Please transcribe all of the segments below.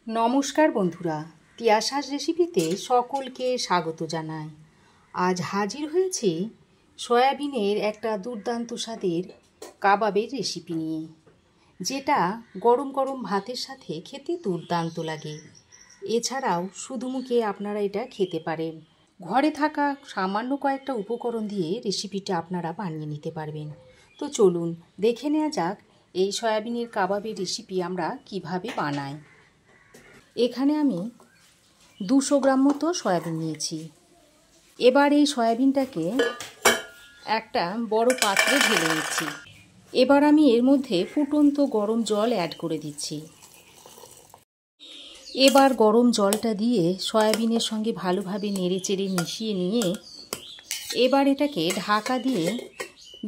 নমস্কার বন্ধুরা, তিয়াশাস রেসিপিতে সকলকে স্বাগত জানাই। আজ হাজির হয়েছি সয়াবিনের একটা দুর্দান্ত স্বাদের কাবাবের রেসিপি নিয়ে, যেটা গরম গরম ভাতের সাথে খেতে দুর্দান্ত লাগে। এছাড়াও শুধু মুখে আপনারা এটা খেতে পারেন। ঘরে থাকা সামান্য কয়েকটা উপকরণ দিয়ে রেসিপিটা আপনারা বানিয়ে নিতে পারবেন। তো চলুন দেখে নেওয়া যাক এই সয়াবিনের কাবাবের রেসিপি আমরা কিভাবে বানাই। এখানে আমি 200 গ্রাম মতো সয়াবিন নিয়েছি। এবার এই সয়াবিনটাকে একটা বড় পাত্রে ঢেলে নিচ্ছি। এবার আমি এর মধ্যে ফুটন্ত গরম জল অ্যাড করে দিচ্ছি। এবার গরম জলটা দিয়ে সয়াবিনের সঙ্গে ভালোভাবে নেড়েচেড়ে মিশিয়ে নিয়ে এবার এটাকে ঢাকা দিয়ে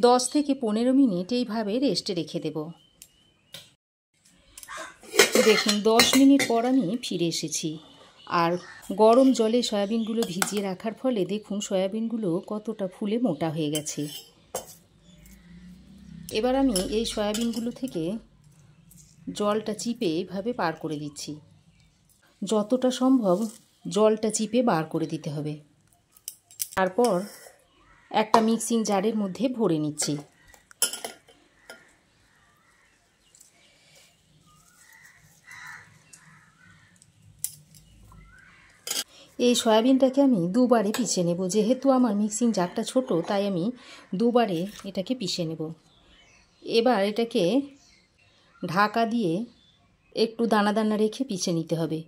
10 থেকে 15 মিনিট এইভাবে রেস্টে রেখে দেব। দেখুন 10 মিনিট পর আমি ফিরে এসেছি। আর গরম জলে সয়াবিনগুলো ভিজিয়ে রাখার ফলে দেখুন সয়াবিনগুলো কতটা ফুলে মোটা হয়ে গেছে। এবার আমি এই সয়াবিনগুলো থেকে জলটা চিপে এইভাবে বার করে দিচ্ছি। যতটা সম্ভব জলটা চিপে বার করে দিতে হবে। তারপর একটা মিক্সিং জারের মধ্যে ভরে নিচ্ছি। এই সয়াবিনটাকে আমি দুবারে পিষে নেব। যেহেতু আমার মিক্সিং জারটা ছোট, তাই আমি দুবারে এটাকে পিষে নেব। এবার এটাকে ঢাকা দিয়ে একটু দানা দানা রেখে পিষে নিতে হবে।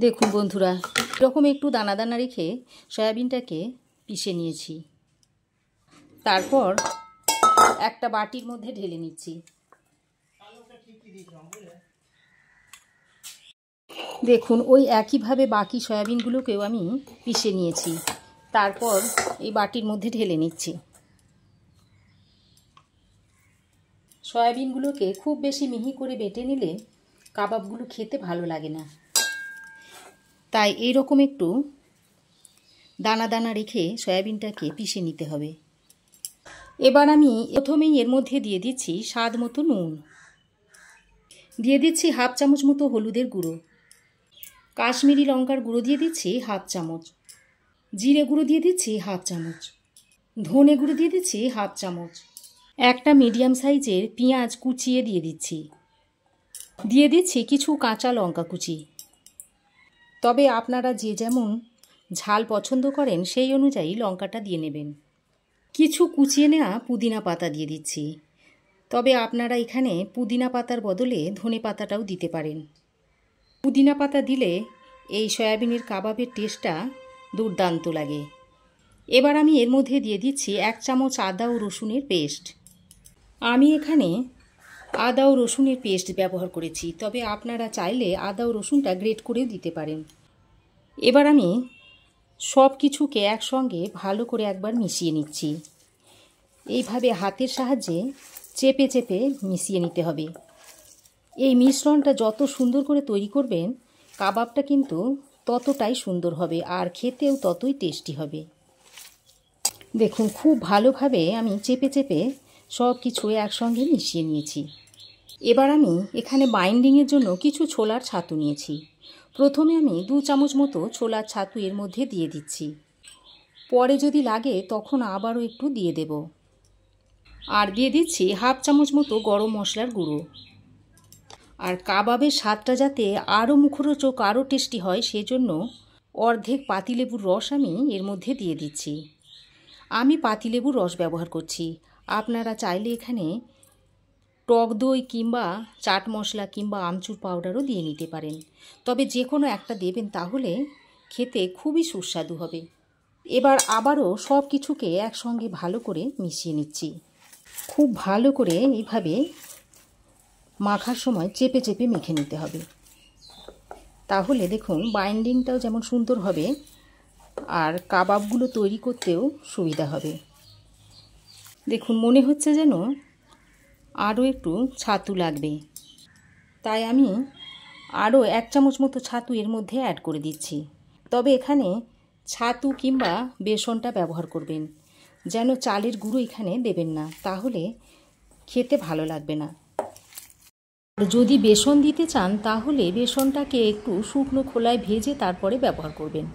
দেখুন বন্ধুরা, এরকম একটু দানা দানা রেখে সয়াবিনটাকে পিষে নিয়েছি। তারপর একটা বাটির মধ্যে ঢেলে নিচ্ছি। দেখুন ওই একইভাবে বাকি সয়াবিনগুলোকেও আমি পিষে নিয়েছি। তারপর এই বাটির মধ্যে ঢেলে নিচ্ছি। সয়াবিনগুলোকে খুব বেশি মিহি করে বেটে নিলে কাবাবগুলো খেতে ভালো লাগে না, তাই এইরকম একটু দানা দানা রেখে সয়াবিনটাকে পিষে নিতে হবে। এবার আমি প্রথমেই এর মধ্যে দিয়ে দিচ্ছি স্বাদ মতো নুন, দিয়ে দিচ্ছি হাফ চামচ মতো হলুদের গুঁড়ো, কাশ্মীরি লঙ্কার গুঁড়ো দিয়ে দিচ্ছি হাফ চামচ, জিরে গুঁড়ো দিয়ে দিচ্ছি হাফ চামচ, ধনে গুঁড়ো দিয়ে দিচ্ছি হাফ চামচ, একটা মিডিয়াম সাইজের পেঁয়াজ কুচিয়ে দিয়ে দিচ্ছি, দিয়ে দিচ্ছি কিছু কাঁচা লঙ্কা কুচি। তবে আপনারা যে যেমন ঝাল পছন্দ করেন সেই অনুযায়ী লঙ্কাটা দিয়ে নেবেন। কিছু কুচিয়ে নেওয়া পুদিনা পাতা দিয়ে দিচ্ছি। তবে আপনারা এখানে পুদিনা পাতার বদলে ধনে পাতাটাও দিতে পারেন। পুদিনা পাতা দিলে এই সয়াবিনের কাবাবের টেস্টটা দুর্দান্ত লাগে। এবার আমি এর মধ্যে দিয়ে দিচ্ছি 1 চামচ আদা ও রসুনের পেস্ট। আমি এখানে আদা ও রসুনের পেস্ট ব্যবহার করেছি, তবে আপনারা চাইলে আদা ও রসুনটা গ্রেট করেও দিতে পারেন। এবার আমি সব কিছুকে একসঙ্গে ভালো করে একবার মিশিয়ে নিচ্ছি। এইভাবে হাতের সাহায্যে চেপে চেপে মিশিয়ে নিতে হবে। এই মিশ্রণটা যত সুন্দর করে তৈরি করবেন, কাবাবটা কিন্তু ততটাই সুন্দর হবে আর খেতেও ততই টেস্টি হবে। দেখুন খুব ভালোভাবে আমি চেপে চেপে সব কিছু একসঙ্গে মিশিয়ে নিয়েছি। এবার আমি এখানে বাইন্ডিংয়ের জন্য কিছু ছোলার ছাতু নিয়েছি। প্রথমে আমি 2 চামচ মতো ছোলার ছাতু এর মধ্যে দিয়ে দিচ্ছি। পরে যদি লাগে তখন আবারও একটু দিয়ে দেব। আর দিয়ে দিচ্ছি হাফ চামচ মতো গরম মশলার গুঁড়ো। আর কাবাবের স্বাদটা যাতে আরও মুখরোচক আরও টেস্টি হয়, সেজন্য অর্ধেক পাতিলেবুর রস আমি এর মধ্যে দিয়ে দিচ্ছি। আমি পাতিলেবুর রস ব্যবহার করছি। আপনারা চাইলে এখানে টক দই কিংবা চাট মশলা কিংবা আমচুর পাউডারও দিয়ে নিতে পারেন। তবে যে কোনো একটা দেবেন, তাহলে খেতে খুবই সুস্বাদু হবে। এবার আবারও সব কিছুকে একসঙ্গে ভালো করে মিশিয়ে নিচ্ছি। খুব ভালো করে এইভাবে মাখার সময় চেপে চেপে মেখে নিতে হবে। তাহলে দেখুন বাইন্ডিংটাও যেমন সুন্দর হবে আর কাবাবগুলো তৈরি করতেও সুবিধা হবে। দেখুন মনে হচ্ছে যেন আরও একটু ছাতু লাগবে, তাই আমি আরও 1 চামচ মতো ছাতু এর মধ্যে অ্যাড করে দিচ্ছি। তবে এখানে ছাতু কিংবা বেসনটা ব্যবহার করবেন, যেন চালের গুঁড়ো এখানে দেবেন না, তাহলে খেতে ভালো লাগবে না। যদি বেসন দিতে চান তাহলে বেসনটাকে একটু শুকনো খোলায় ভেজে তারপরে ব্যবহার করবেন।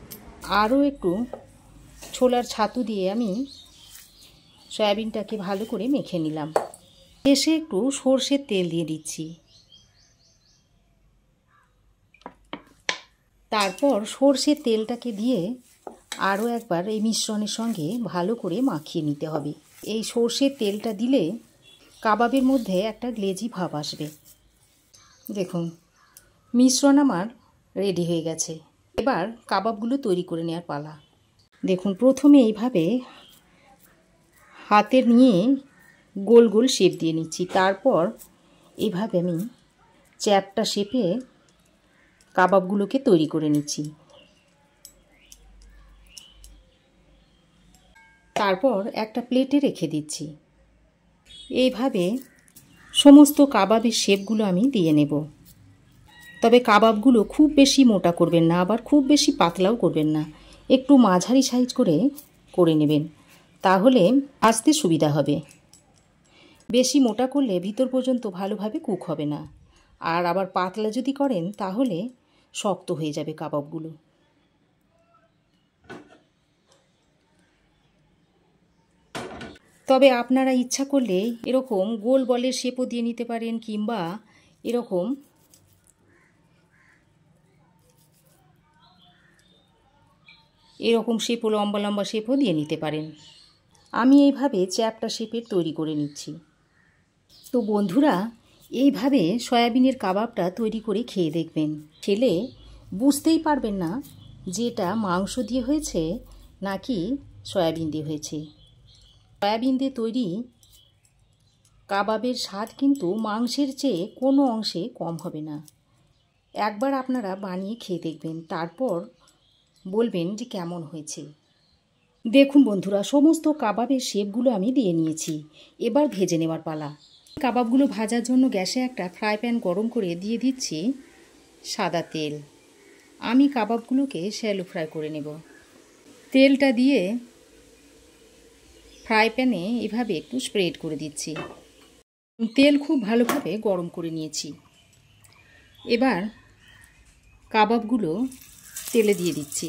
আরও একটু ছোলার ছাতু দিয়ে আমি সয়াবিনটাকে ভালো করে মেখে নিলাম। শেষে একটু সর্ষের তেল দিয়ে দিচ্ছি। তারপর সর্ষের তেলটাকে দিয়ে আরও একবার এই মিশ্রণের সঙ্গে ভালো করে মাখিয়ে নিতে হবে। এই সর্ষের তেলটা দিলে কাবাবের মধ্যে একটা গ্লেজি ভাব আসবে। দেখুন মিশ্রণ আমার রেডি হয়ে গেছে। এবার কাবাবগুলো তৈরি করে নেওয়ার পালা। দেখুন প্রথমে এইভাবে হাতে নিয়ে গোল গোল শেপ দিয়ে নিচ্ছি। তারপর এইভাবে আমি চ্যাপটা শেপে কাবাবগুলোকে তৈরি করে নিচ্ছি। তারপর একটা প্লেটে রেখে দিচ্ছি। এইভাবে সমস্ত কাবাবের শেপগুলো আমি দিয়ে নেব। তবে কাবাবগুলো খুব বেশি মোটা করবেন না, আবার খুব বেশি পাতলাও করবেন না, একটু মাঝারি সাইজ করে নেবেন, তাহলে ভাজতে সুবিধা হবে। বেশি মোটা করলে ভিতর পর্যন্ত ভালোভাবে কুক হবে না, আর আবার পাতলা যদি করেন তাহলে শক্ত হয়ে যাবে কাবাবগুলো। তবে আপনারা ইচ্ছা করলে এরকম গোল বলের শেপও দিয়ে নিতে পারেন, কিংবা এরকম শেপও লম্বা লম্বা শেপও দিয়ে নিতে পারেন। আমি এইভাবে চ্যাপটা শেপের তৈরি করে নিচ্ছি। তো বন্ধুরা, এইভাবে সয়াবিনের কাবাবটা তৈরি করে খেয়ে দেখবেন। খেলে বুঝতেই পারবেন না যে এটা মাংস দিয়ে হয়েছে নাকি সয়াবিন দিয়ে হয়েছে। সয়াবিন দিয়ে তৈরি কাবাবের স্বাদ কিন্তু মাংসের চেয়ে কোনো অংশে কম হবে না। একবার আপনারা বানিয়ে খেয়ে দেখবেন, তারপর বলবেন যে কেমন হয়েছে। দেখুন বন্ধুরা, সমস্ত কাবাবের শেপগুলো আমি দিয়ে নিয়েছি। এবার ভেজে নেওয়ার পালা। কাবাবগুলো ভাজার জন্য গ্যাসে একটা ফ্রাই প্যান গরম করে দিয়ে দিচ্ছি সাদা তেল। আমি কাবাবগুলোকে শ্যালো ফ্রাই করে নেব। তেলটা দিয়ে ফ্রাই প্যানে এভাবে একটু স্প্রেড করে দিচ্ছি। তেল খুব ভালোভাবে গরম করে নিয়েছি। এবার কাবাবগুলো তেলে দিয়ে দিচ্ছি।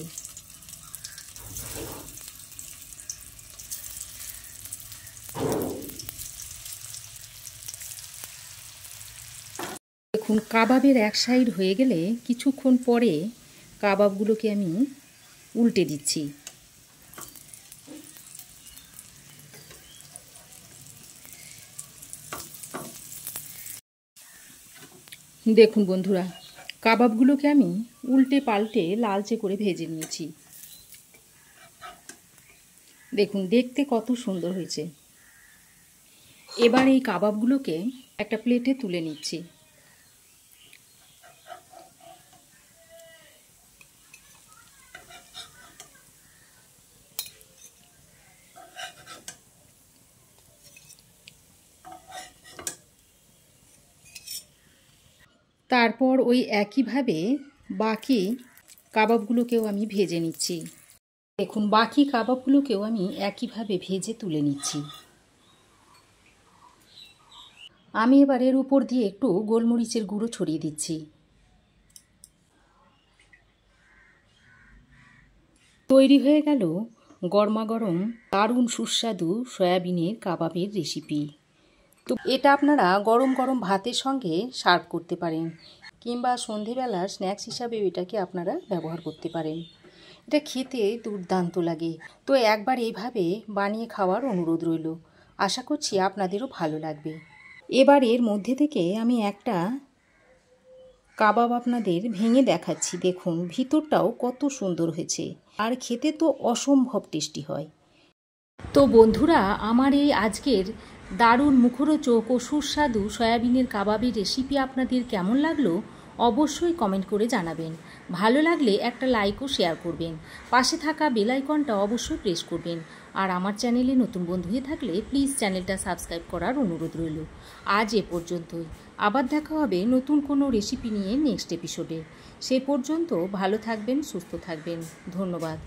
দেখুন কাবাবের এক সাইড হয়ে গেলে কিছুক্ষণ পরে কাবাবগুলোকে আমি উল্টে দিচ্ছি। দেখুন বন্ধুরা, কাবাবগুলোকে আমি উল্টে পাল্টে লালচে করে ভেজে নিয়েছি। দেখুন দেখতে কত সুন্দর হয়েছে। এবার এই কাবাবগুলোকে একটা প্লেটে তুলে নিচ্ছি। তারপর ওই একইভাবে বাকি কাবাবগুলোকেও আমি ভেজে নিচ্ছি। দেখুন বাকি কাবাবগুলোকেও আমি একইভাবে ভেজে তুলে নিচ্ছি। আমি এবার এর উপর দিয়ে একটু গোলমরিচের গুঁড়ো ছড়িয়ে দিচ্ছি। তৈরি হয়ে গেল গরমাগরম দারুণ সুস্বাদু সয়াবিনের কাবাবের রেসিপি। তো এটা আপনারা গরম গরম ভাতের সঙ্গে সার্ভ করতে পারেন, কিংবা সন্ধেবেলার স্ন্যাক্স হিসাবে এটাকে আপনারা ব্যবহার করতে পারেন। এটা খেতে দুর্দান্ত লাগে। তো একবার এইভাবে বানিয়ে খাওয়ার অনুরোধ রইল। আশা করছি আপনাদেরও ভালো লাগবে। এবার এর মধ্যে থেকে আমি একটা কাবাব আপনাদের ভেঙে দেখাচ্ছি। দেখুন ভিতরটাও কত সুন্দর হয়েছে, আর খেতে তো অসম্ভব টেস্টি হয়। তো বন্ধুরা, আমার এই আজকের দারুণ মুখরোচক ও সুস্বাদু সয়াবিনের কাবাবের রেসিপি আপনাদের কেমন লাগলো অবশ্যই কমেন্ট করে জানাবেন। ভালো লাগলে একটা লাইক ও শেয়ার করবেন। পাশে থাকা বেল আইকনটা অবশ্যই প্রেস করবেন। আর আমার চ্যানেলে নতুন বন্ধু হয়ে থাকলে প্লিজ চ্যানেলটা সাবস্ক্রাইব করার অনুরোধ রইল। আজ এ পর্যন্তই। আবার দেখা হবে নতুন কোনো রেসিপি নিয়ে নেক্সট এপিসোডে। সে পর্যন্ত ভালো থাকবেন, সুস্থ থাকবেন। ধন্যবাদ।